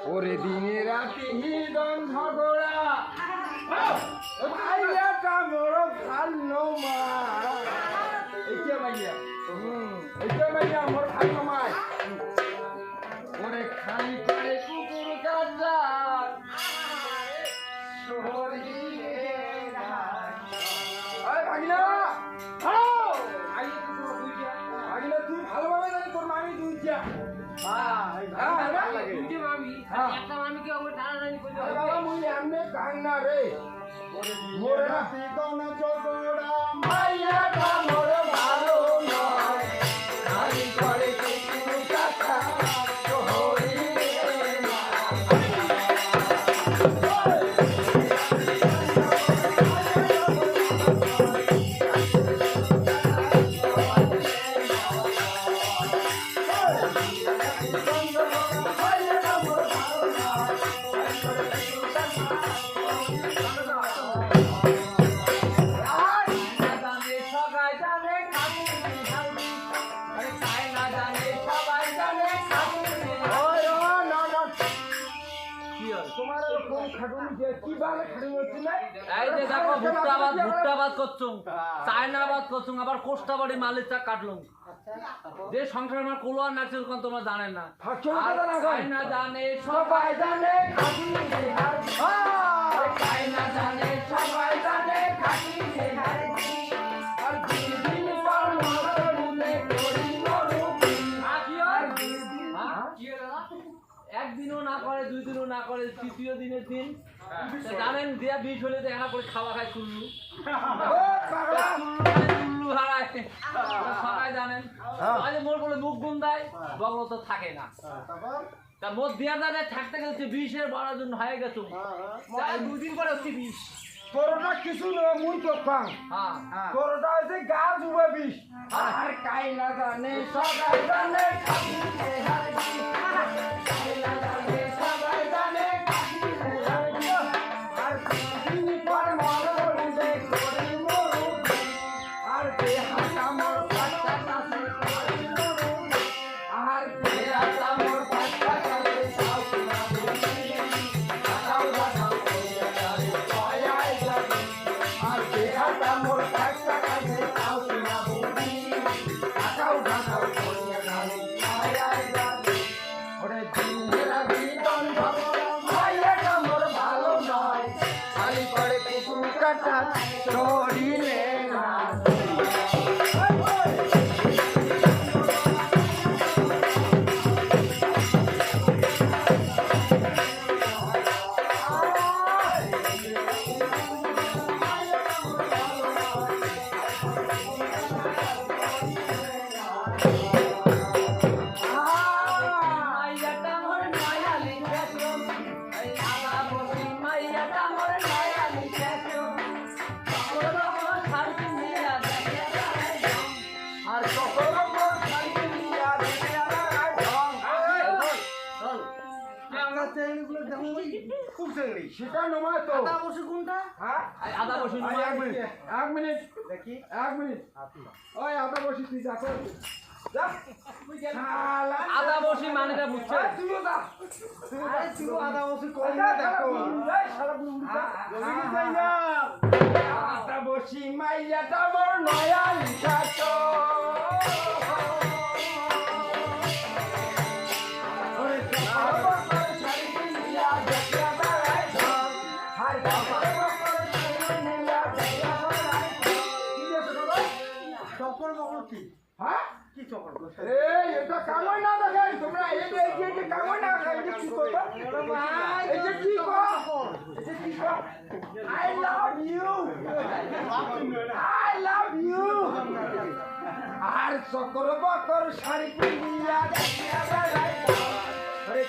ওরে দিনে রাতে হিদন ঝগড়া ভাইয়াটা মোর ভালো মা এইটা ভাইয়া এইটা ভাইয়া মোর ভালো মা ওরে খালি করে কুকুর কাজা শহরে আরে ভাগিনা হাও ভাগিনা তুই ভালোভাবে জানি তোর মামি দুইটা আবার কোষ্টাবাড়ি মালিক চা কাটলুম যে সংসার আমার কোলোয়ার নাচে তোমরা জানেন না না জানে সবাই জানে সবাই জানে একদিনও না করে দুই দিনও না করে তৃতীয় দিনের দিন জানেন দিয়া বিষ হলে দেখা করে খাওয়া খায় কুল্লু কুল্লু হারায় সবাই জানেন মোর বলে মুখ গুন্দায় বগল তো থাকে না তা মোট দিয়া জানে থাকতে গেছে বিষের বাড়ার জন্য হয়ে গেছে দুদিন পরে হচ্ছে বিষ তোরটা কিছু নয় মুই তো পাং তোরটা হচ্ছে গাছ উবে বিষ আর কাই না জানে সবাই জানে সেটা নমা তো আদা বসে কোনটা হ্যাঁ আদা বসে এক মিনিট দেখি এক মিনিট ওই আদা বসে তুই যা কর যা আদা বসি মানেটা বুঝছ তুইও যা তুই আদা বসি কোন না দেখো এই শালা বুঝা জলদি যাই না আদা বসি মাইয়াটা মোর নয়া লিখাতো এটা কামড় না দেখেন তোমরা এই যে কামড় না খাই যে কি করব এই যে কি করব I love you আর সকল বকর শাড়ি পিন্দিয়া দেখিয়া বেড়াই আরে